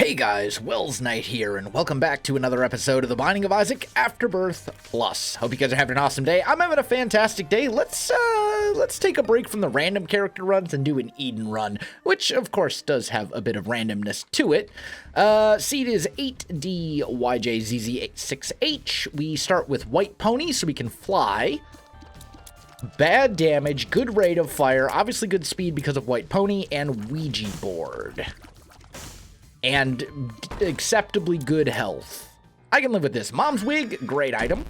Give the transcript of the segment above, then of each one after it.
Hey guys, Wels Knight here, and welcome back to another episode of The Binding of Isaac Afterbirth Plus. Hope you guys are having an awesome day. I'm having a fantastic day. Let's take a break from the random character runs and do an Eden run, which of course does have a bit of randomness to it. Seed is 8DYJZZ6H. We start with White Pony, so we can fly. Bad damage, good rate of fire, obviously good speed because of White Pony, and Ouija board. And acceptably good health. I can live with this. Mom's wig, great item.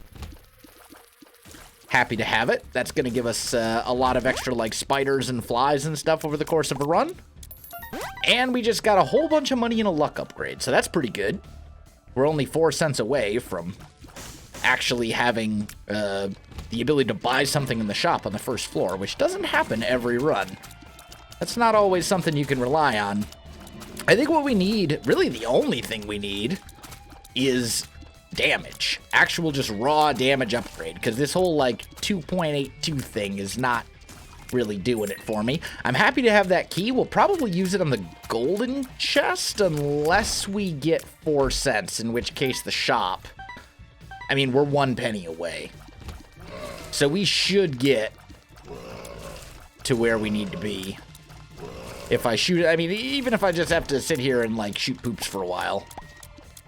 Happy to have it. That's going to give us a lot of extra like spiders and flies and stuff over the course of a run. And we just got a whole bunch of money in a luck upgrade, so that's pretty good. We're only 4 cents away from actually having the ability to buy something in the shop on the first floor, which doesn't happen every run. That's not always something you can rely on. I think what we need, really the only thing we need, is damage. Actual just raw damage upgrade, because this whole like 2.82 thing is not really doing it for me. I'm happy to have that key. We'll probably use it on the golden chest unless we get 4 cents, in which case the shop. I mean, we're 1 penny away. So we should get to where we need to be. If I shoot, I mean, even if I just have to sit here and, like, shoot poops for a while.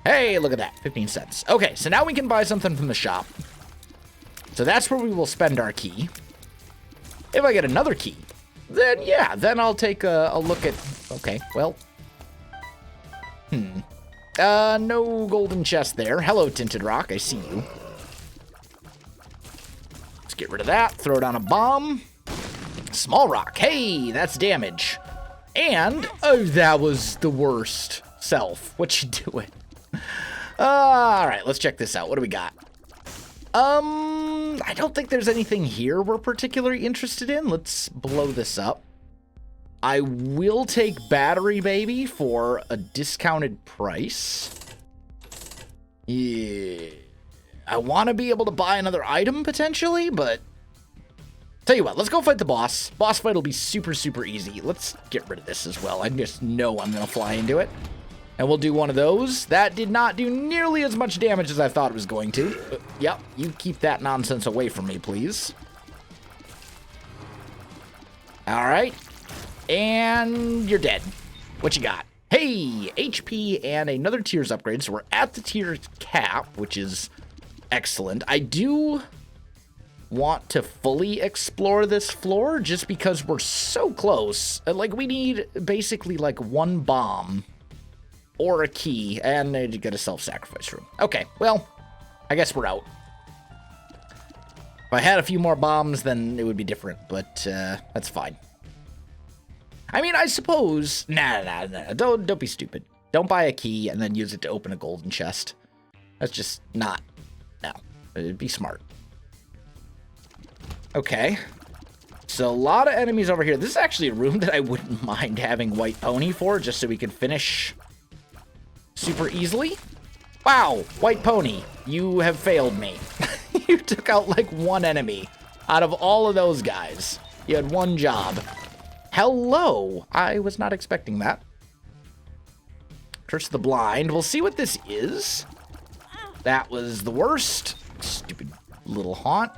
Hey, look at that, 15 cents. Okay, so now we can buy something from the shop. So that's where we will spend our key. If I get another key, then, yeah, then I'll take a look at, okay, well. No golden chest there. Hello, Tinted Rock, I see you. Let's get rid of that, throw down a bomb. Small rock, hey, that's damage. And, oh, that was the worst. Self, what you doing? Alright, let's check this out. What do we got? I don't think there's anything here we're particularly interested in. Let's blow this up. I will take Battery Baby for a discounted price. Yeah. I want to be able to buy another item, potentially, but tell you what, let's go fight the boss. Boss fight will be super, super easy. Let's get rid of this as well. I just know I'm going to fly into it. And we'll do one of those. That did not do nearly as much damage as I thought it was going to. Yep, you keep that nonsense away from me, please. All right. And you're dead. What you got? Hey, HP and another tiers upgrade. So we're at the tier cap, which is excellent. I do want to fully explore this floor just because we're so close. Like, we need basically like 1 bomb or a key and to get a self-sacrifice room. Okay, well, I guess we're out. If I had a few more bombs, then it would be different, but that's fine. I mean, I suppose, nah, don't be stupid. Don't buy a key and then use it to open a golden chest. That's just not, no, it'd be smart. Okay, so a lot of enemies over here. This is actually a room that I wouldn't mind having White Pony for, just so we can finish super easily. Wow, White Pony, you have failed me. You took out like 1 enemy out of all of those guys. You had 1 job. Hello, I was not expecting that. Curse of the Blind, we'll see what this is. That was the worst. Stupid little haunt.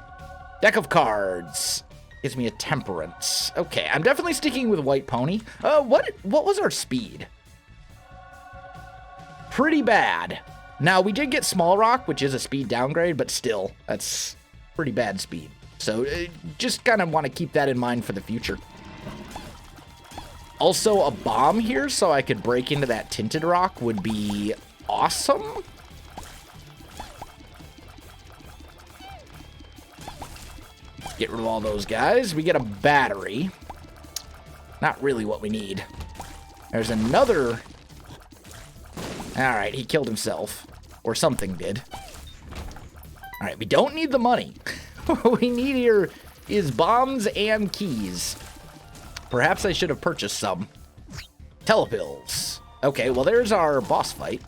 Deck of cards. Gives me a temperance. Okay, I'm definitely sticking with White Pony. What was our speed? Pretty bad. Now, we did get Small Rock, which is a speed downgrade, but still, that's pretty bad speed. So, just kind of want to keep that in mind for the future. Also, a bomb here, so I could break into that Tinted Rock would be awesome. Get rid of all those guys. We get a battery. Not really what we need. There's another. Alright, he killed himself. Or something did. Alright, we don't need the money. What we need here is bombs and keys. Perhaps I should have purchased some. Telepills. Okay, well there's our boss fight.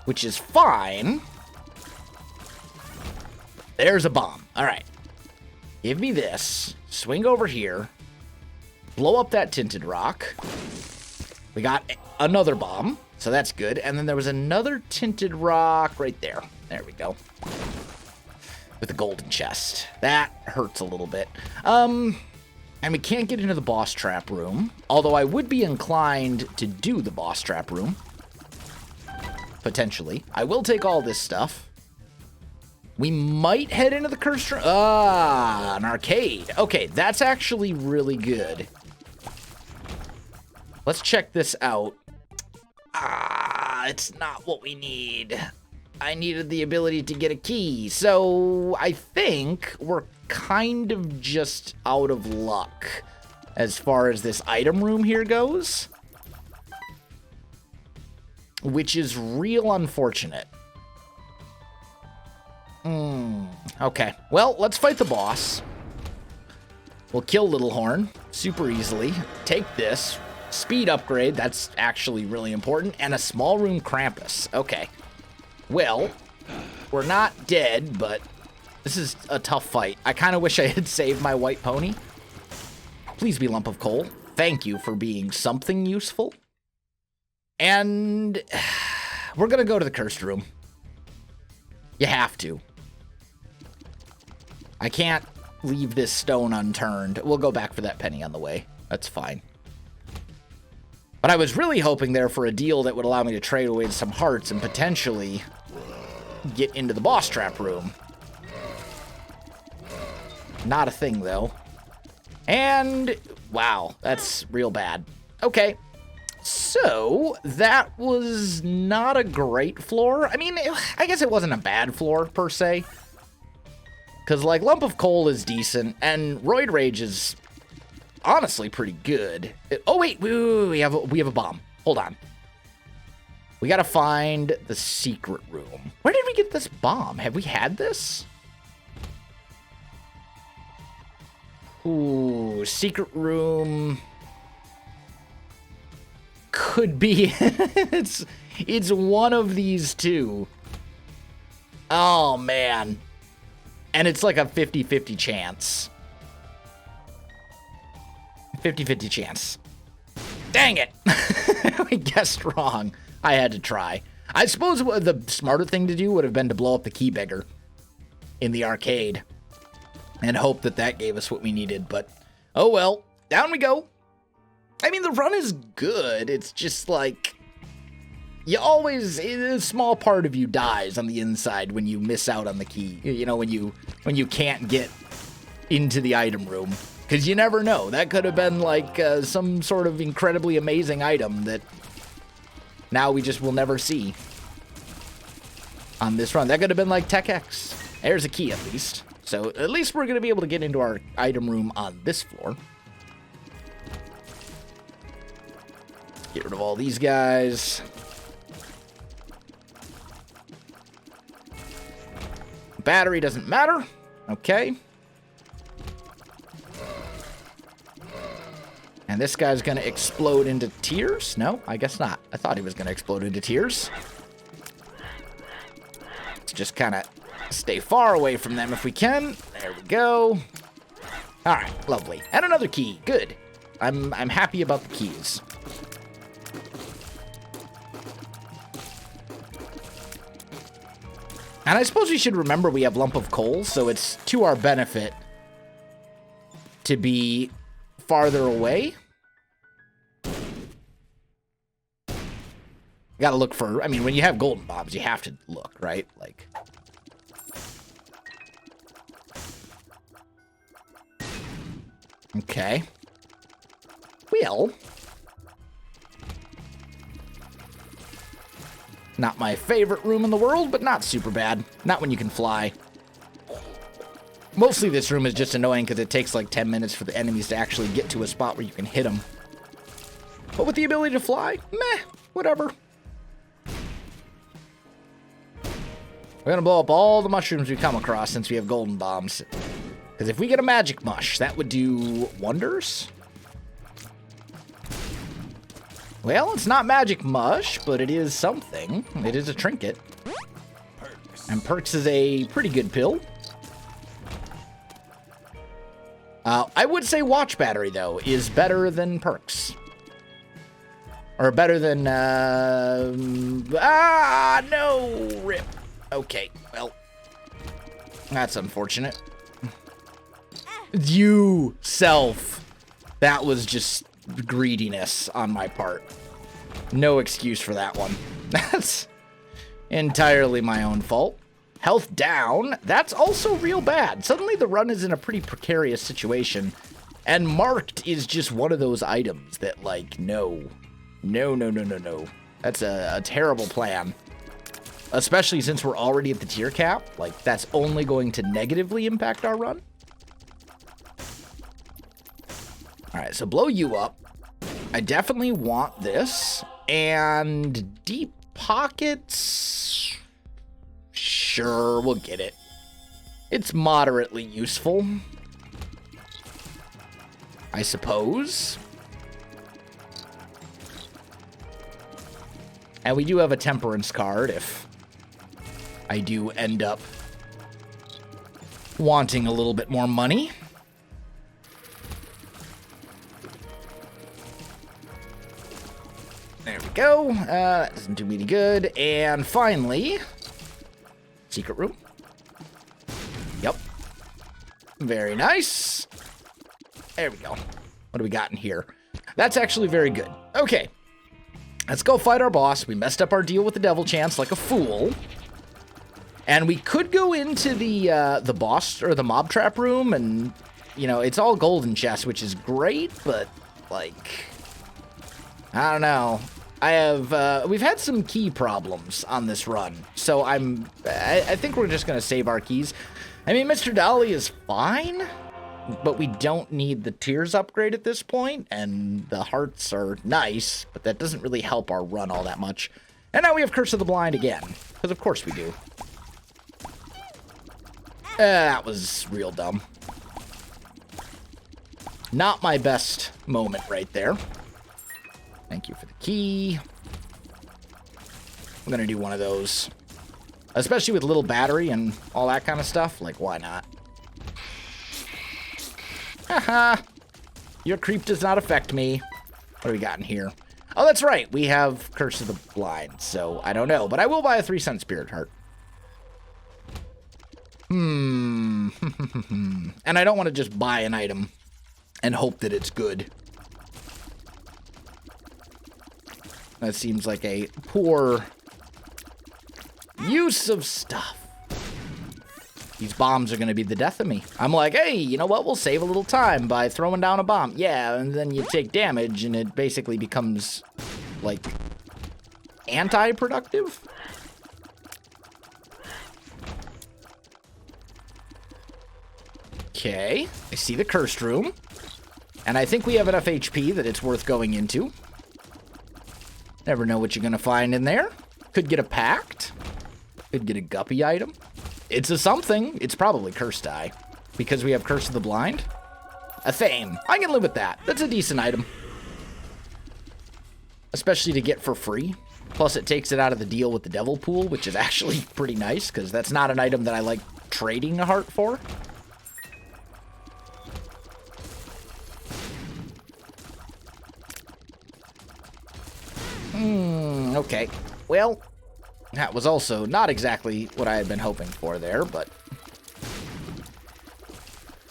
Which is fine. There's a bomb. All right. Give me this. Swing over here. Blow up that Tinted Rock. We got another bomb, so that's good. And then there was another tinted rock right there. There we go. With a golden chest. That hurts a little bit. And we can't get into the boss trap room. Although I would be inclined to do the boss trap room. Potentially. I will take all this stuff. We might head into the cursed room. Ah, an arcade. Okay, that's actually really good. Let's check this out. Ah, it's not what we need. I needed the ability to get a key. So I think we're kind of just out of luck as far as this item room here goes. Which is real unfortunate. Okay. Well, let's fight the boss. We'll kill Little Horn super easily. Take this. Speed upgrade. That's actually really important. And a small room Krampus. Okay. Well, we're not dead, but this is a tough fight. I kind of wish I had saved my white pony. Please be lump of coal. Thank you for being something useful. And we're going to go to the cursed room. You have to. I can't leave this stone unturned. We'll go back for that penny on the way. That's fine. But I was really hoping there for a deal that would allow me to trade away some hearts and potentially get into the boss trap room. Not a thing, though. And, wow, that's real bad. Okay. So, that was not a great floor. I mean, I guess it wasn't a bad floor, per se. Because, like, Lump of Coal is decent, and Roid Rage is honestly pretty good. Oh, wait, we have a bomb. Hold on. We gotta find the secret room. Where did we get this bomb? Have we had this? Ooh, secret room... Could be. It's one of these two. Oh, man. And it's like a 50-50 chance. 50-50 chance. Dang it. I guessed wrong. I had to try. I suppose the smarter thing to do would have been to blow up the key beggar in the arcade and hope that that gave us what we needed. But, oh well. Down we go. I mean, the run is good. It's just like, you always, a small part of you dies on the inside when you miss out on the key. You know, when you can't get into the item room. Because you never know. That could have been like some sort of incredibly amazing item that now we just will never see on this run. That could have been like Tech X. There's a key at least. So at least we're going to be able to get into our item room on this floor. Get rid of all these guys. Battery doesn't matter. Okay. And this guy's going to explode into tears? No, I guess not. I thought he was going to explode into tears. Let's just kind of stay far away from them if we can. There we go. All right, lovely. And another key. Good. I'm happy about the keys. And I suppose we should remember we have Lump of Coal, so it's to our benefit to be farther away. Gotta look for, I mean, when you have golden bombs, you have to look, right? Like, okay. Well, not my favorite room in the world, but not super bad. Not when you can fly. Mostly this room is just annoying because it takes like 10 minutes for the enemies to actually get to a spot where you can hit them. But with the ability to fly, meh, whatever. We're going to blow up all the mushrooms we come across since we have golden bombs. Because if we get a magic mush, that would do wonders. Well, it's not magic mush, but it is something. It is a trinket. And Perks is a pretty good pill. I would say Watch Battery, though, is better than Perks. Or better than, no, rip. Okay, well, that's unfortunate. You, self. That was just greediness on my part. No excuse for that one. That's entirely my own fault. Health down. That's also real bad. Suddenly the run is in a pretty precarious situation. And marked is just one of those items that, like, no. No, no, no, no, no. That's a terrible plan. Especially since we're already at the tier cap. Like, that's only going to negatively impact our run. Alright, so blow you up. I definitely want this. And deep pockets. Sure, we'll get it. It's moderately useful, I suppose. And we do have a temperance card if I do end up wanting a little bit more money. There we go. That doesn't do me any good. And finally, secret room. Yep. Very nice. There we go. What do we got in here? That's actually very good. Okay. Let's go fight our boss. We messed up our deal with the devil chance like a fool. And we could go into the boss or the mob trap room and, you know, it's all golden chests, which is great, but, like, I don't know. We've had some key problems on this run, so I think we're just going to save our keys. I mean, Mr. Dolly is fine, but we don't need the tiers upgrade at this point, and the hearts are nice, but that doesn't really help our run all that much. And now we have Curse of the Blind again, because of course we do. That was real dumb. Not my best moment right there. Thank you for the key. I'm gonna do one of those. Especially with little battery and all that kind of stuff. Like, why not? Haha. Your creep does not affect me. What do we got in here? Oh, that's right. We have Curse of the Blind, so I don't know. But I will buy a 3-cent Spirit Heart. And I don't want to just buy an item and hope that it's good. That seems like a poor use of stuff. These bombs are going to be the death of me. I'm like, hey, you know what? We'll save a little time by throwing down a bomb. Yeah, and then you take damage, and it basically becomes, like, anti-productive. Okay, I see the cursed room. And I think we have enough HP that it's worth going into. Never know what you're going to find in there. Could get a pact. Could get a guppy item. It's a something. It's probably Cursed Eye. Because we have Curse of the Blind. A Thame. I can live with that. That's a decent item. Especially to get for free. Plus it takes it out of the deal with the Devil Pool, which is actually pretty nice, because that's not an item that I like trading a heart for. Okay. Well, that was also not exactly what I had been hoping for there, but...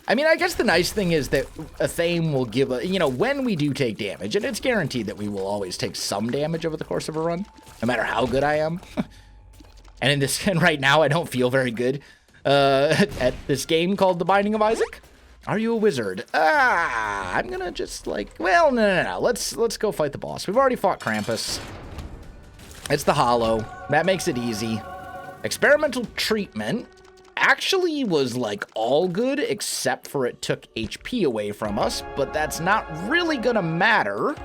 I mean, I guess the nice thing is that a Thame will give a... You know, when we do take damage, and it's guaranteed that we will always take some damage over the course of a run, no matter how good I am. And right now, I don't feel very good at this game called The Binding of Isaac. Are you a wizard? I'm gonna just, like... Well, no. Let's go fight the boss. We've already fought Krampus. It's the Hollow. That makes it easy. Experimental treatment actually was, like, all good, except for it took HP away from us, but that's not really gonna matter,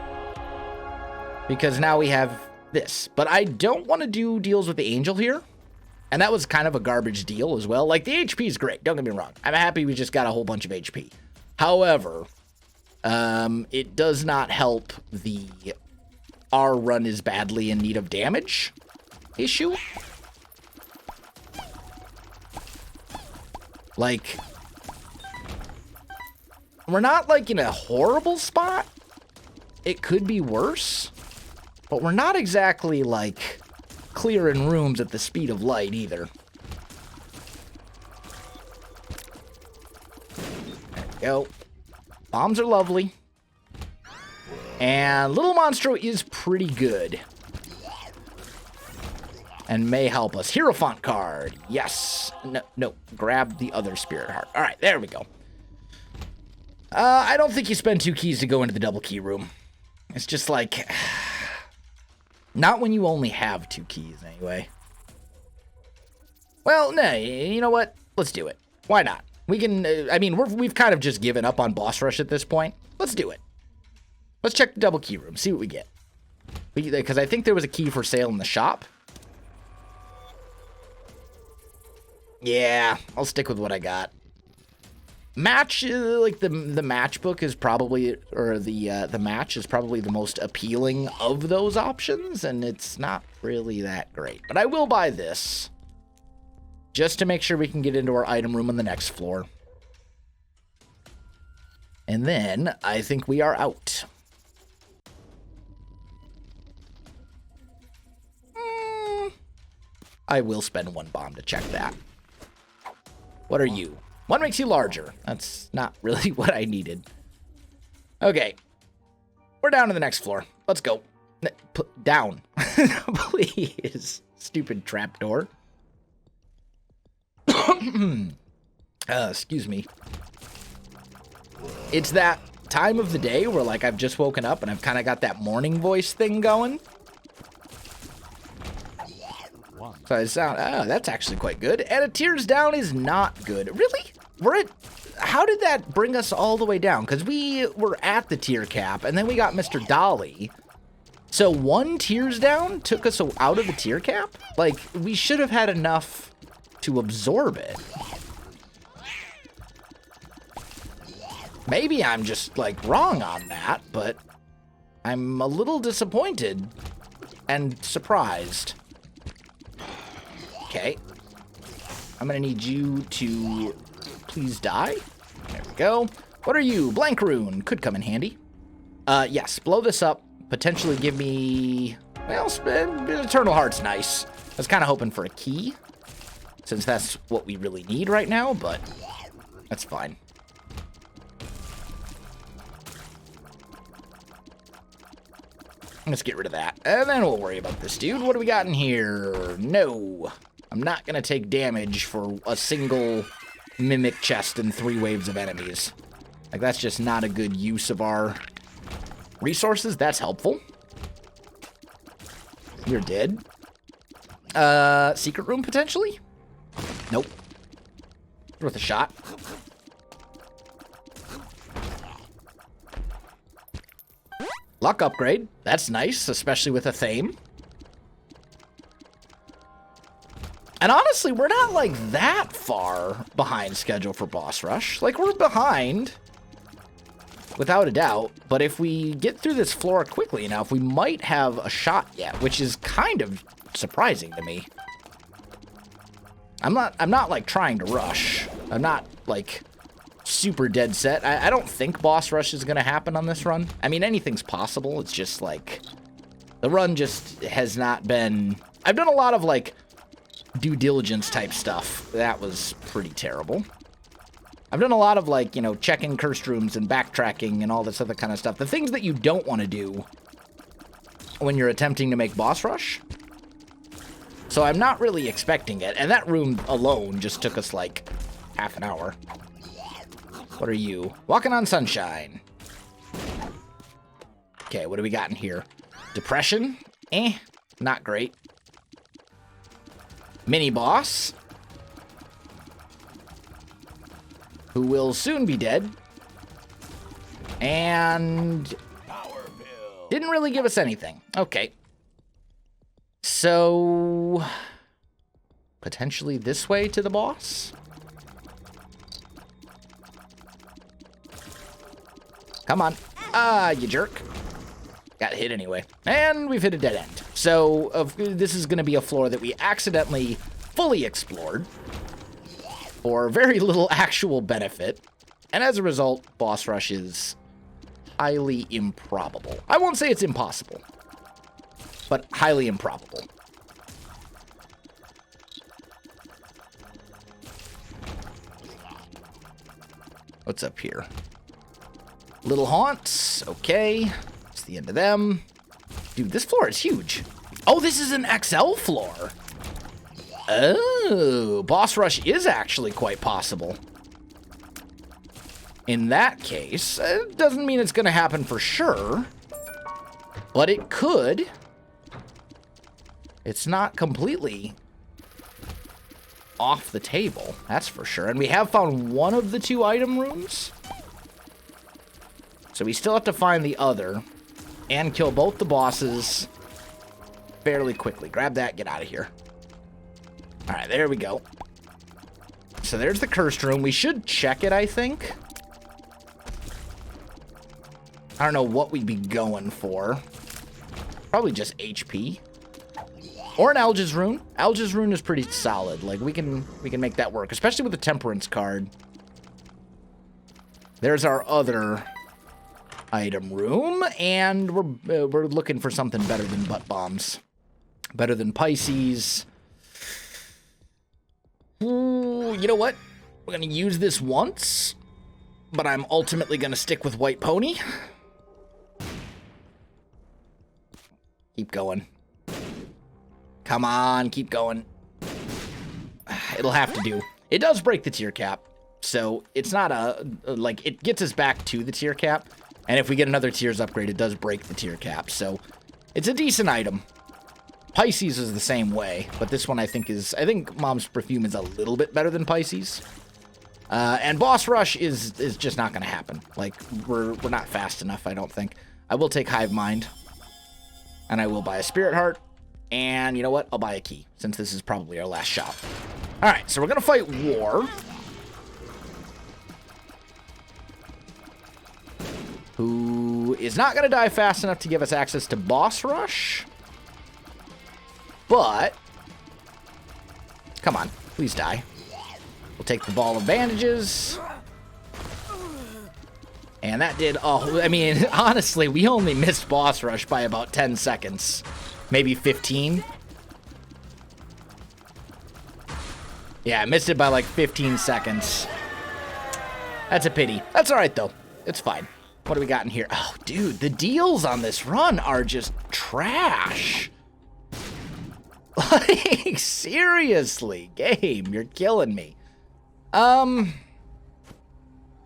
because now we have this. But I don't want to do deals with the Angel here, and that was kind of a garbage deal as well. Like, the HP is great, don't get me wrong. I'm happy we just got a whole bunch of HP. However, it does not help the... Our run is badly in need of damage issue. Like, we're not, like, in a horrible spot. It could be worse. But we're not exactly, like, clearing rooms at the speed of light either. There we go. Bombs are lovely. And Little Monstro is pretty good. And may help us. Hierophant card. Yes. No. Grab the other spirit heart. All right, there we go. I don't think you spend 2 keys to go into the double key room. It's just like... Not when you only have 2 keys, anyway. Well, no, you know what? Let's do it. Why not? We can, I mean, we've kind of just given up on boss rush at this point. Let's do it. Let's check the double key room, see what we get. Because I think there was a key for sale in the shop. Yeah, I'll stick with what I got. Match, like the match book is probably, or the match is probably the most appealing of those options, and it's not really that great. But I will buy this, just to make sure we can get into our item room on the next floor. And then I think we are out. I will spend 1 bomb to check that. What are you? 1 makes you larger. That's not really what I needed. Okay. We're down to the next floor. Let's go. Down. Please. Stupid trapdoor. Excuse me. It's that time of the day where, like, I've just woken up and I've kind of got that morning voice thing going. So I sound, that's actually quite good. And a tears down is not good. Really? How did that bring us all the way down? Because we were at the tier cap, and then we got Mr. Dolly. So 1 tears down took us out of the tier cap? Like, we should have had enough to absorb it. Maybe I'm just, like, wrong on that, but I'm a little disappointed and surprised. Okay. I'm gonna need you to please die. There we go. What are you? Blank rune. Could come in handy. Yes. Blow this up. Potentially give me... Well, Eternal Heart's nice. I was kind of hoping for a key, since that's what we really need right now, but that's fine. Let's get rid of that. And then we'll worry about this dude. What do we got in here? No. I'm not going to take damage for a single mimic chest and 3 waves of enemies. Like, that's just not a good use of our resources. That's helpful. You're dead. Secret room, potentially? Nope. Worth a shot. Luck upgrade. That's nice, especially with a Thame. And honestly, we're not, like, that far behind schedule for boss rush. Like, we're behind, without a doubt. But if we get through this floor quickly enough, we might have a shot yet, which is kind of surprising to me. I'm not, like, trying to rush. I'm not, like, super dead set. I don't think boss rush is going to happen on this run. I mean, anything's possible. It's just, like, the run just has not been... I've done a lot of, like, due diligence type stuff. That was pretty terrible. I've done a lot of, like, you know, checking cursed rooms and backtracking and all this other kind of stuff. The things that you don't want to do when you're attempting to make boss rush. So I'm not really expecting it. And that room alone just took us, like, half an hour. What are you? Walking on sunshine. Okay, what do we got in here? Depression? Not great. Mini boss, who will soon be dead, and didn't really give us anything. Okay, so potentially this way to the boss. Come on. You jerk. Got hit anyway. And we've hit a dead end. So this is going to be a floor that we accidentally fully explored for very little actual benefit. And as a result, boss rush is highly improbable. I won't say it's impossible. but highly improbable. What's up here? Little haunts. Okay. It's the end of them. Dude, this floor is huge. Oh, this is an XL floor. Oh, boss rush is actually quite possible. In that case, it doesn't mean it's going to happen for sure, but it could. It's not completely off the table, that's for sure. And we have found one of the 2 item rooms. So we still have to find the other and kill both the bosses fairly quickly. Grab that, get out of here. All right, there we go. So there's the cursed room. We should check it, I think. I don't know what we'd be going for. Probably just HP. Or an Alga's Rune. Alga's Rune is pretty solid. Like, we can make that work, especially with the Temperance card. There's our other item room, and we're looking for something better than butt bombs. Better than Pisces. Ooh, you know what? We're gonna use this once, but I'm ultimately gonna stick with White Pony. Keep going. Come on, keep going. It'll have to do. It does break the tier cap, so it's not like, it gets us back to the tier cap, and if we get another tiers upgrade, it does break the tier cap, so it's a decent item. Pisces is the same way, but this one I think Mom's Perfume is a little bit better than Pisces. And Boss Rush is just not going to happen. Like, we're not fast enough, I don't think. I will take Hive Mind, and I will buy a Spirit Heart, and you know what? I'll buy a key, since this is probably our last shot. All right, so we're going to fight War, who is not going to die fast enough to give us access to Boss Rush. But, come on, please die. We'll take the ball of bandages. And that did, oh, I mean, honestly, we only missed boss rush by about 10 seconds. Maybe 15. Yeah, I missed it by like 15 seconds. That's a pity. That's all right, though. It's fine. What do we got in here? Oh, dude, the deals on this run are just trash. Like, seriously, game, you're killing me. I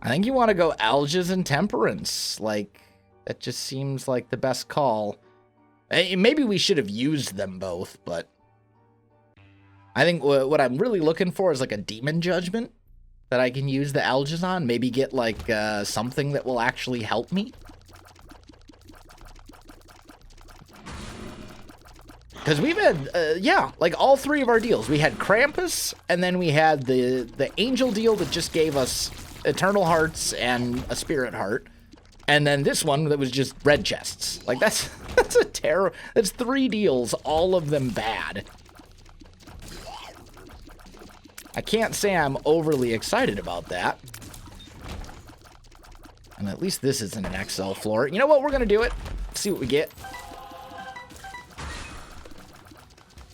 think you want to go Alga's and Temperance. Like, that just seems like the best call. Maybe we should have used them both, but I think what I'm really looking for is like a Demon Judgment that I can use the Alga's on. Maybe get like something that will actually help me. Because we've had, yeah, like all 3 of our deals. We had Krampus, and then we had the Angel deal that just gave us Eternal Hearts and a Spirit Heart. And then this one that was just red chests. Like, that's a terror. That's 3 deals, all of them bad. I can't say I'm overly excited about that. And at least this isn't an XL floor. You know what? We're going to do it. See what we get.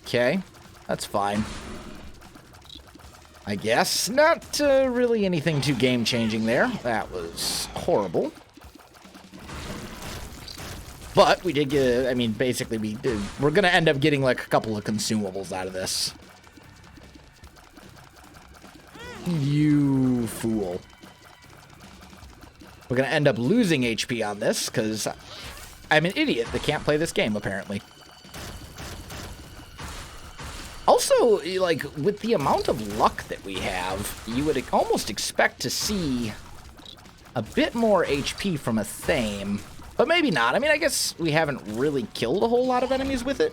Okay, that's fine. I guess. Not really anything too game-changing there. That was horrible. But we did get, I mean, basically we're going to end up getting like a couple of consumables out of this. You fool. We're going to end up losing HP on this because I'm an idiot that can't play this game, apparently. Also, like, with the amount of luck that we have, you would almost expect to see a bit more HP from a Thame, but maybe not. I mean, I guess we haven't really killed a whole lot of enemies with it.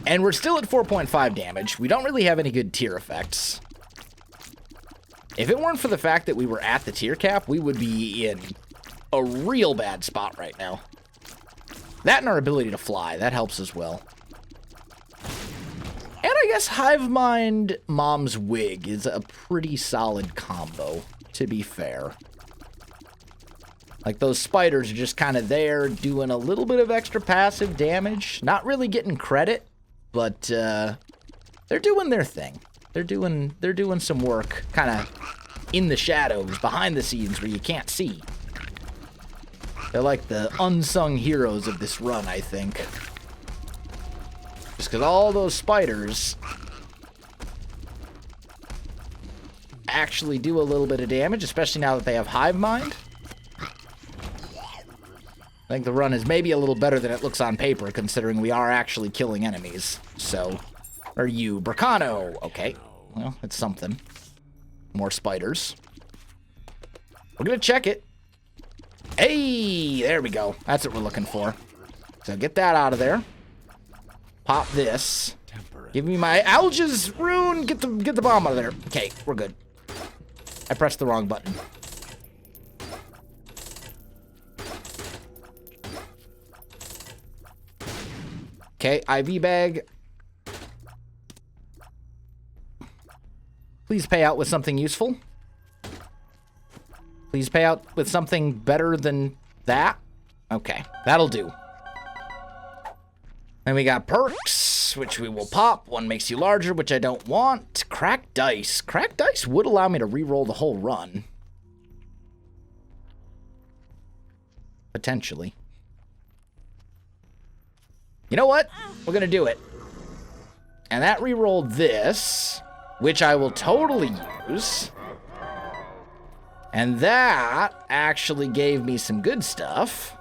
And we're still at 4.5 damage. We don't really have any good tier effects. If it weren't for the fact that we were at the tier cap, we would be in a real bad spot right now. That and our ability to fly, that helps as well. And I guess Hive Mind Mom's Wig is a pretty solid combo, to be fair. Like, those spiders are just kind of there doing a little bit of extra passive damage. Not really getting credit, but they're doing their thing. They're doing some work kind of in the shadows, behind the scenes where you can't see. They're like the unsung heroes of this run, I think. Just because all those spiders actually do a little bit of damage, especially now that they have hive mind. I think the run is maybe a little better than it looks on paper, considering we are actually killing enemies. So, are you Bracano? Okay, well, it's something. More spiders. We're gonna check it. Hey, there we go. That's what we're looking for. So get that out of there. Pop this. Give me my Alga's rune. Get the bomb out of there. Okay, we're good. I pressed the wrong button. Okay, IV bag. Please pay out with something useful. Please pay out with something better than that. Okay, that'll do. Then we got perks, which we will pop. One makes you larger, which I don't want. Cracked dice. Cracked dice would allow me to re-roll the whole run. Potentially. You know what? We're gonna do it. And that re-rolled this, which I will totally use. And that actually gave me some good stuff.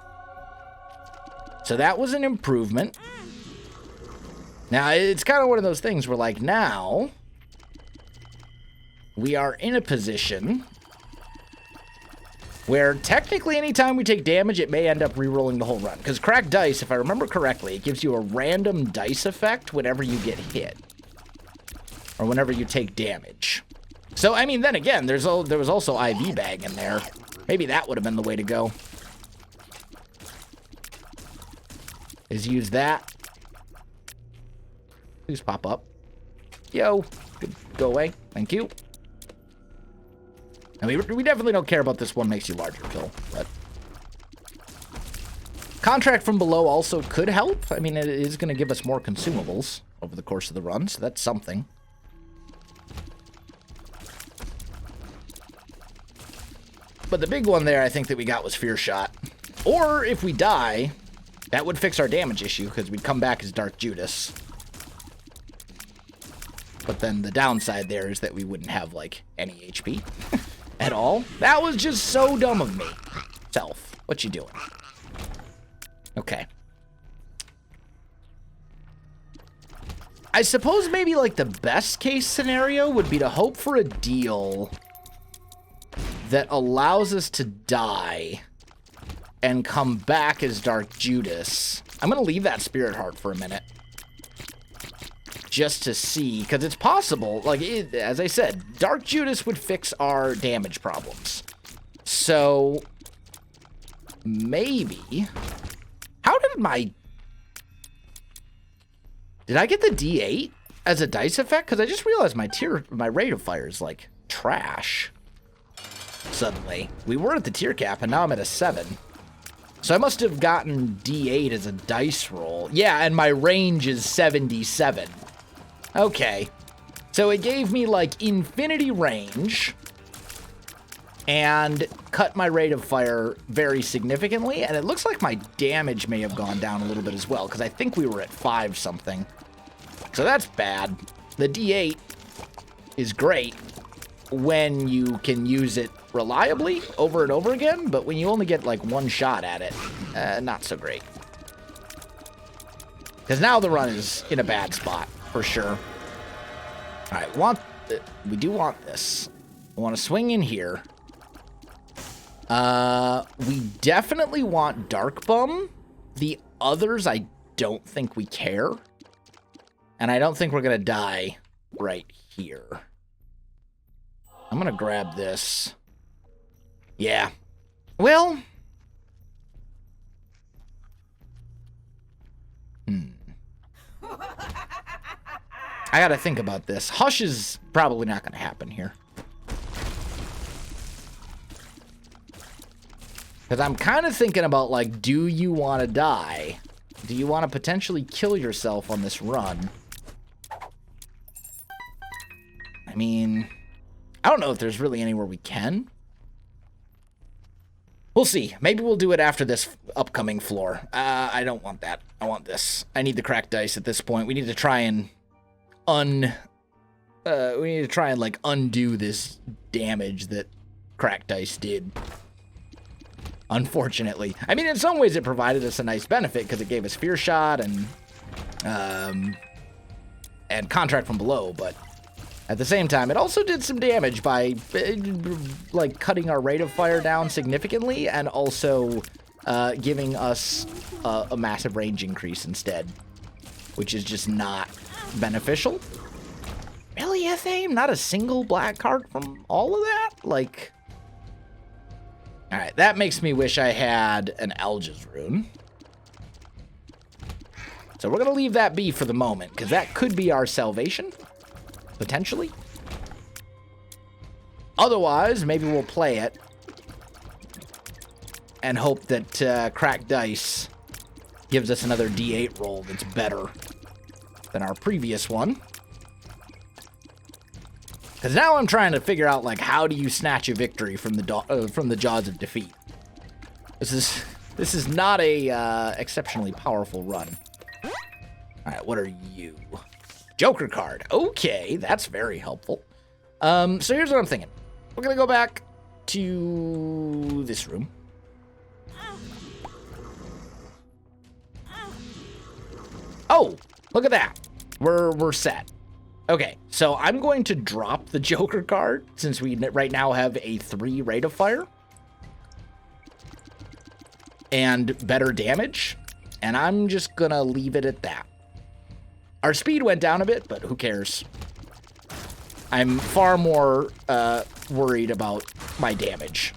So that was an improvement. Now, it's kind of one of those things where, like, now we are in a position where technically anytime we take damage, it may end up re-rolling the whole run. Because cracked dice, if I remember correctly, it gives you a random dice effect whenever you get hit. Or whenever you take damage. So, I mean, then again, there was also IV bag in there. Maybe that would have been the way to go. Is use that. Please pop up. Yo. Go away. Thank you. And we definitely don't care about this one makes you larger pill, but... Contract from below also could help. I mean, it is going to give us more consumables over the course of the run, so that's something. But the big one there, I think, that we got was Fear Shot. Or, if we die, that would fix our damage issue, because we'd come back as Dark Judas. But then the downside there is that we wouldn't have, like, any HP at all. That was just so dumb of me. Self, what you doing? Okay. I suppose maybe, like, the best case scenario would be to hope for a deal that allows us to die and come back as Dark Judas. I'm going to leave that Spirit Heart for a minute. Just to see, because it's possible, like, as I said, Dark Judas would fix our damage problems. So, maybe... How did my... Did I get the D8 as a dice effect? Because I just realized my rate of fire is, like, trash. Suddenly. We were at the tier cap, and now I'm at a 7. So I must have gotten D8 as a dice roll. Yeah, and my range is 77. Okay. So it gave me, like, infinity range and cut my rate of fire very significantly, and it looks like my damage may have gone down a little bit as well, because I think we were at 5 something. So that's bad. The D8 is great when you can use it reliably over and over again, but when you only get, like, one shot at it, not so great. Because now the run is in a bad spot, for sure. Alright, we do want this. I want to swing in here. We definitely want Dark Bum. The others, I don't think we care. And I don't think we're going to die right here. I'm going to grab this. Yeah. Well... I gotta think about this. Hush is probably not gonna happen here. Because I'm kind of thinking about, like, do you want to die? Do you want to potentially kill yourself on this run? I mean, I don't know if there's really anywhere we can. We'll see. Maybe we'll do it after this upcoming floor. I don't want that. I want this. I need the cracked dice at this point. We need to try and like undo this damage that cracked dice did. Unfortunately. I mean, in some ways it provided us a nice benefit because it gave us Fear Shot and Contract from Below, but at the same time, it also did some damage by, like, cutting our rate of fire down significantly and also giving us a massive range increase instead, which is just not beneficial. Really, Ethame? Not a single black card from all of that? Like, all right, that makes me wish I had an Alga's Rune. So we're going to leave that be for the moment, because that could be our salvation. Potentially. Otherwise, maybe we'll play it and hope that cracked dice gives us another D8 roll that's better than our previous one. Because now I'm trying to figure out, like, how do you snatch a victory from the jaws of defeat? This is not a exceptionally powerful run. All right, what are you? Joker card. Okay, that's very helpful. So here's what I'm thinking. We're gonna go back to this room. Oh, look at that. We're set. Okay, so I'm going to drop the Joker card since we right now have a 3 rate of fire and better damage, and I'm just gonna leave it at that. Our speed went down a bit, but who cares? I'm far more worried about my damage.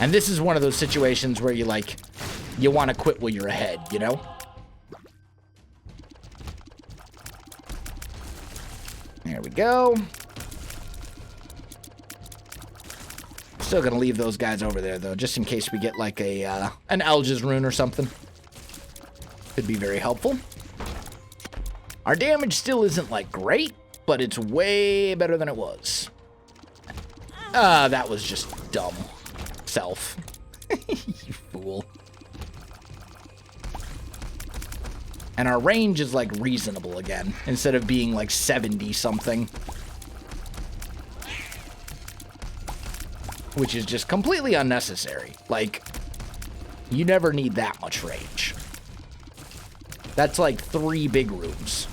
And this is one of those situations where you want to quit while you're ahead, you know? There we go. Still gonna leave those guys over there, though, just in case we get, like, an Alga's Rune or something. Could be very helpful. Our damage still isn't, like, great, but it's way better than it was. That was just dumb. Self. You fool. And our range is, like, reasonable again, instead of being, like, 70-something. Which is just completely unnecessary. Like, you never need that much range. That's, like, 3 big rooms.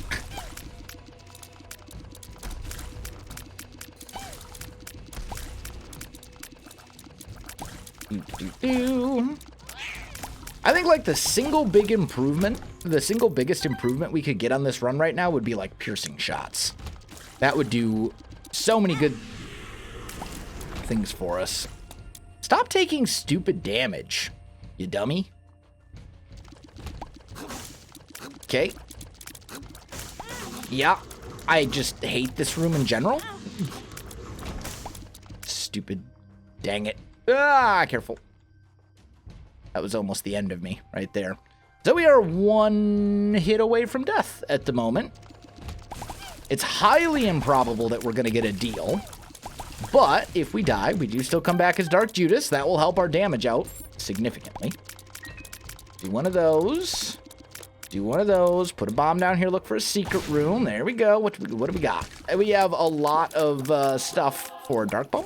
I think, like, the single biggest improvement we could get on this run right now would be, like, piercing shots. That would do so many good things for us. Stop taking stupid damage, you dummy. Okay. Yeah, I just hate this room in general. Stupid. Dang it. Ah, careful. That was almost the end of me right there. So we are 1 hit away from death at the moment. It's highly improbable that we're going to get a deal. But if we die, we do still come back as Dark Judas. That will help our damage out significantly. Do one of those. Do one of those. Put a bomb down here. Look for a secret room. There we go. What do we got? We have a lot of stuff for Dark Bone.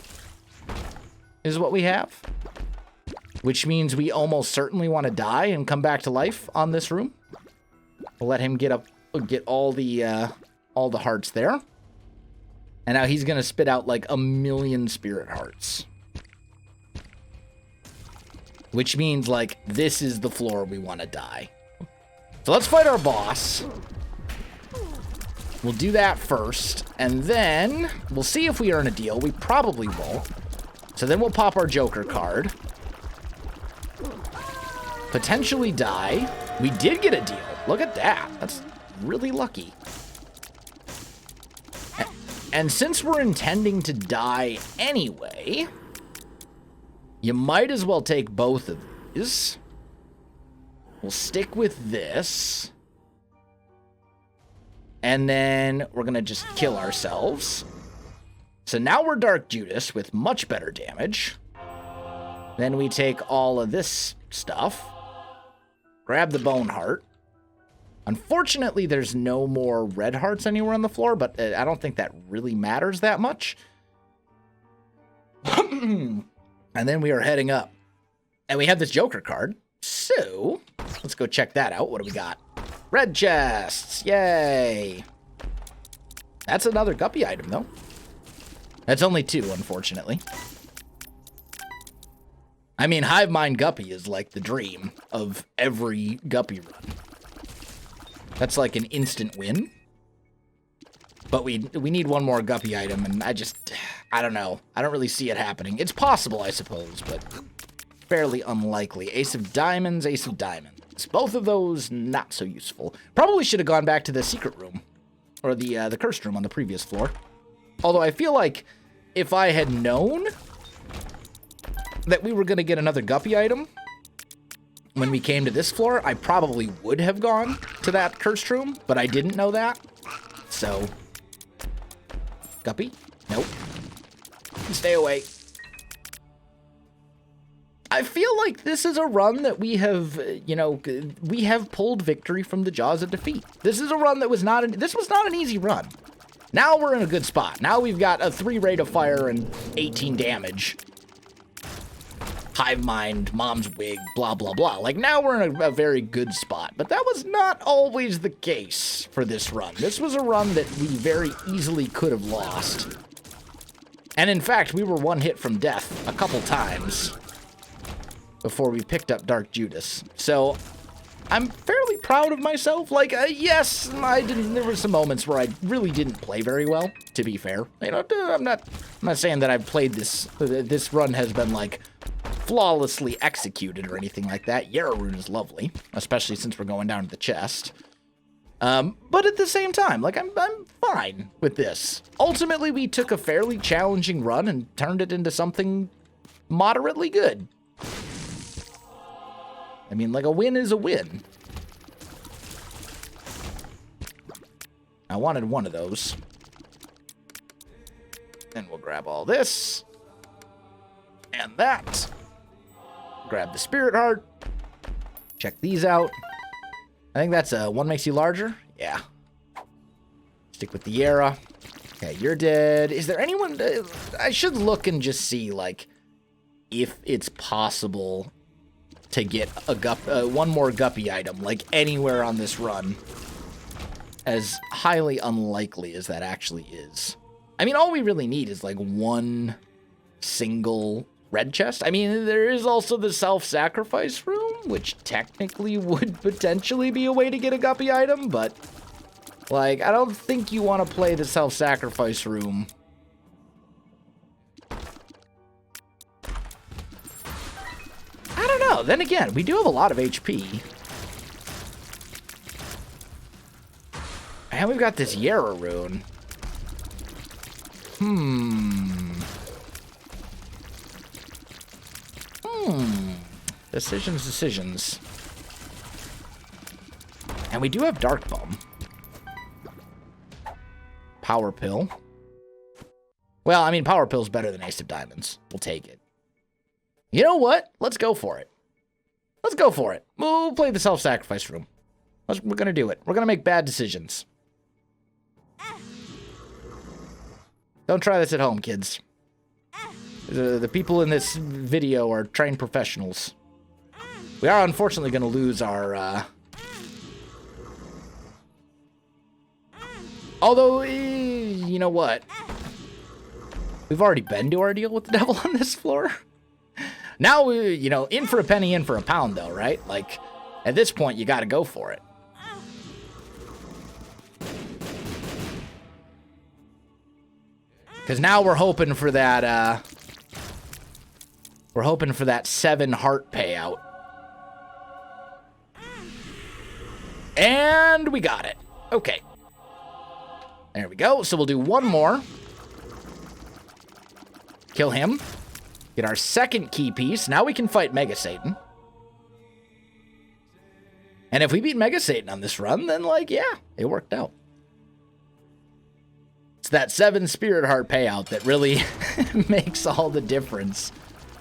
Is what we have. Which means we almost certainly want to die and come back to life on this room. We'll let him get all the hearts there. And now he's going to spit out like 1,000,000 spirit hearts. Which means, like, this is the floor we want to die. So let's fight our boss. We'll do that first. And then we'll see if we earn a deal. We probably won't. So then we'll pop our Joker card. Potentially die. We did get a deal. Look at that. That's really lucky. And since we're intending to die anyway, You might as well take both of these. We'll stick with this. And then we're going to just kill ourselves. So now we're Dark Judas with much better damage. Then we take all of this stuff. Grab the bone heart. Unfortunately, there's no more red hearts anywhere on the floor, but I don't think that really matters that much. And then we are heading up. And we have this Joker card. So, let's go check that out. What do we got? Red chests. Yay. That's another guppy item, though. That's only 2, unfortunately. I mean, Hive Mind Guppy is like the dream of every guppy run. That's like an instant win. But we need one more guppy item, and I don't know. I don't really see it happening. It's possible, I suppose, but fairly unlikely. Ace of Diamonds, Ace of Diamonds. Both of those, not so useful. Probably should have gone back to the secret room. Or the cursed room on the previous floor. Although I feel like if I had known that we were going to get another guppy item when we came to this floor, I probably would have gone to that cursed room, but I didn't know that. So, guppy? Nope. Stay away. I feel like this is a run that we have, we have pulled victory from the jaws of defeat. This is a run that was not an easy run. Now we're in a good spot. Now we've got a 3 rate of fire and 18 damage. Hive Mind, Mom's Wig, blah, blah, blah. Like, now we're in a very good spot. But that was not always the case for this run. This was a run that we very easily could have lost. And in fact, we were one hit from death a couple times before we picked up Dark Judas. So, I'm fairly proud of myself. Like, yes, there were some moments where I really didn't play very well, to be fair. I'm not saying that I've played this run has been, like, flawlessly executed or anything like that. Yarrow is lovely, especially since we're going down to the chest. But at the same time, like, I'm fine with this. Ultimately, we took a fairly challenging run and turned it into something moderately good. I mean, like, a win is a win. I wanted one of those. Then we'll grab all this. And that. Grab the Spirit Heart. Check these out. I think that's one makes you larger. Yeah. Stick with the Yara. Okay, you're dead. Is there anyone... I should look and just see, like, if it's possible to get one more guppy item, like, anywhere on this run. As highly unlikely as that actually is. I mean, all we really need is, like, one single red chest. I mean, there is also the self-sacrifice room, which technically would potentially be a way to get a guppy item, but, like, I don't think you want to play the self-sacrifice room. I don't know. Then again, we do have a lot of HP. And we've got this Yarrow rune. Decisions. And we do have Dark Bum. Power Pill. Well, I mean, Power Pill's better than Ace of Diamonds. We'll take it. You know what? Let's go for it. Let's go for it. We'll play the self-sacrifice room. We're gonna do it. We're gonna make bad decisions. Don't try this at home, kids. The people in this video are trained professionals. We are unfortunately going to lose our... Although, you know what? We've already been to our deal with the devil on this floor. Now, in for a penny, in for a pound, though, right? Like, at this point, you got to go for it. Because now we're hoping for that, we're hoping for that 7 heart payout. And we got it. Okay. There we go. So we'll do one more. Kill him. Get our second key piece. Now we can fight Mega Satan. And if we beat Mega Satan on this run, then, like, yeah, it worked out. It's that 7 Spirit Heart payout that really makes all the difference.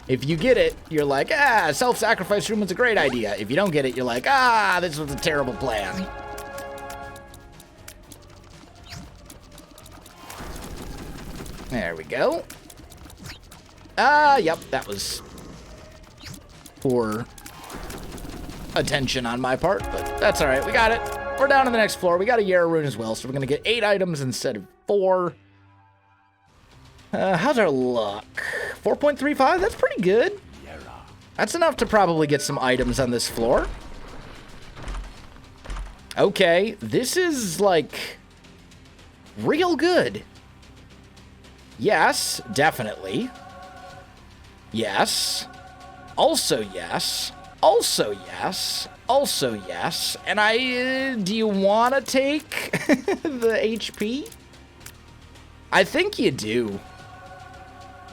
If you get it, you're like, ah, self-sacrifice room was a great idea. If you don't get it, you're like, ah, this was a terrible plan. There we go. Yep, that was poor attention on my part, but that's all right. We got it. We're down to the next floor. We got a Yarrow rune as well, so we're going to get 8 items instead of 4. How's our luck? 4.35? That's pretty good. That's enough to probably get some items on this floor. Okay, this is, like, real good. Yes, definitely. Yes. Also yes. Also yes. Also yes. And do you want to take the HP? I think you do.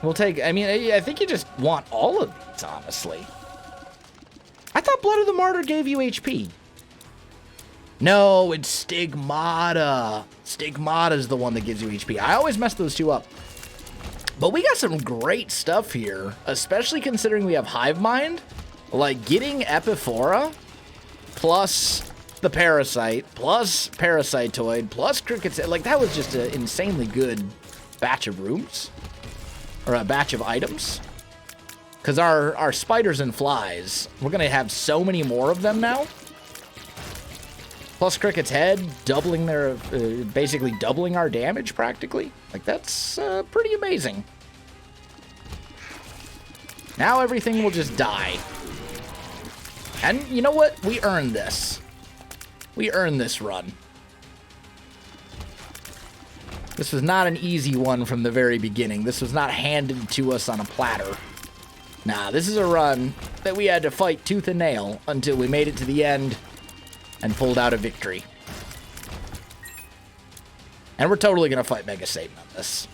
We'll take, I mean, I think you just want all of these, honestly. I thought Blood of the Martyr gave you HP. No, it's Stigmata. Stigmata's the one that gives you HP. I always mess those two up. But we got some great stuff here, especially considering we have Hive Mind. Like, getting Epiphora, plus the Parasite, plus Parasitoid, plus Cricket's... Like, that was just an insanely good batch of rooms. Or a batch of items. Because our spiders and flies, we're going to have so many more of them now. Plus Cricket's head, doubling their... basically doubling our damage, practically. Like, that's pretty amazing. Now everything will just die. And you know what? We earned this. We earned this run. This was not an easy one from the very beginning. This was not handed to us on a platter. Nah, this is a run that we had to fight tooth and nail until we made it to the end and pulled out a victory. And we're totally going to fight Mega Satan on this.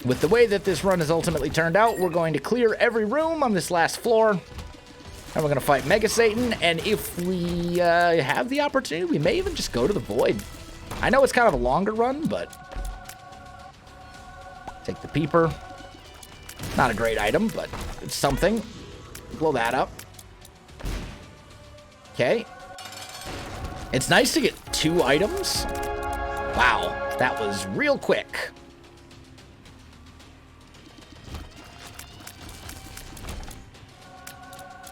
With the way that this run has ultimately turned out, we're going to clear every room on this last floor. And we're going to fight Mega Satan. And if we have the opportunity, we may even just go to the Void. I know it's kind of a longer run, but... Take the Peeper. Not a great item, but it's something. Blow that up. Okay. It's nice to get 2 items. Wow, that was real quick.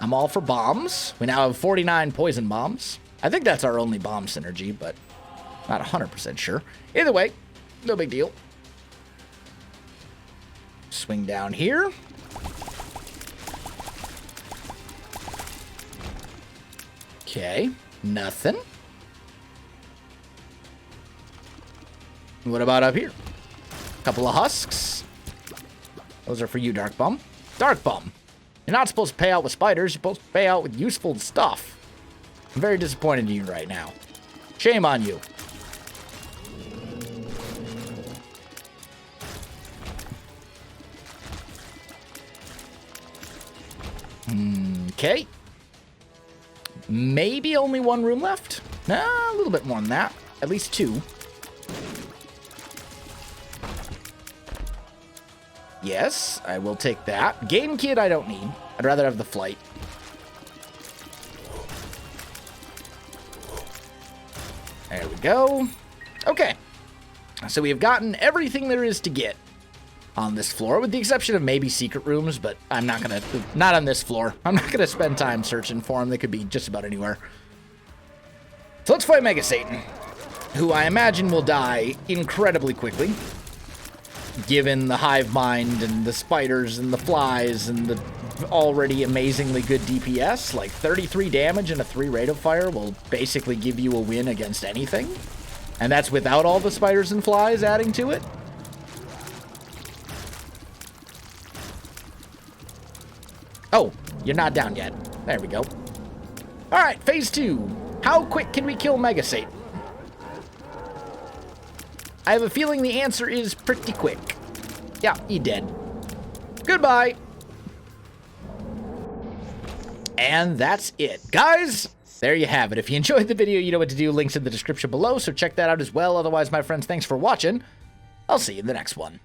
I'm all for bombs. We now have 49 poison bombs. I think that's our only bomb synergy, but not 100% sure. Either way, no big deal. Swing down here. Okay, nothing. What about up here? Couple of husks. Those are for you, Dark Bum. Dark Bum. You're not supposed to pay out with spiders. You're supposed to pay out with useful stuff. I'm very disappointed in you right now. Shame on you. Okay. Maybe only 1 room left? Nah, a little bit more than that. At least 2. Yes, I will take that. Game Kit I don't need. I'd rather have the flight. There we go. Okay. So we have gotten everything there is to get on this floor, with the exception of maybe secret rooms, but I'm not gonna... Not on this floor. I'm not gonna spend time searching for them. They could be just about anywhere. So let's fight Mega Satan, who I imagine will die incredibly quickly, given the hive mind and the spiders and the flies and the already amazingly good DPS. Like 33 damage and a 3 rate of fire will basically give you a win against anything. And that's without all the spiders and flies adding to it. Oh, you're not down yet. There we go. All right, phase 2. How quick can we kill Mega Satan? I have a feeling the answer is pretty quick. Yeah, he dead. Goodbye. And that's it. Guys, there you have it. If you enjoyed the video, you know what to do. Links in the description below, so check that out as well. Otherwise, my friends, thanks for watching. I'll see you in the next one.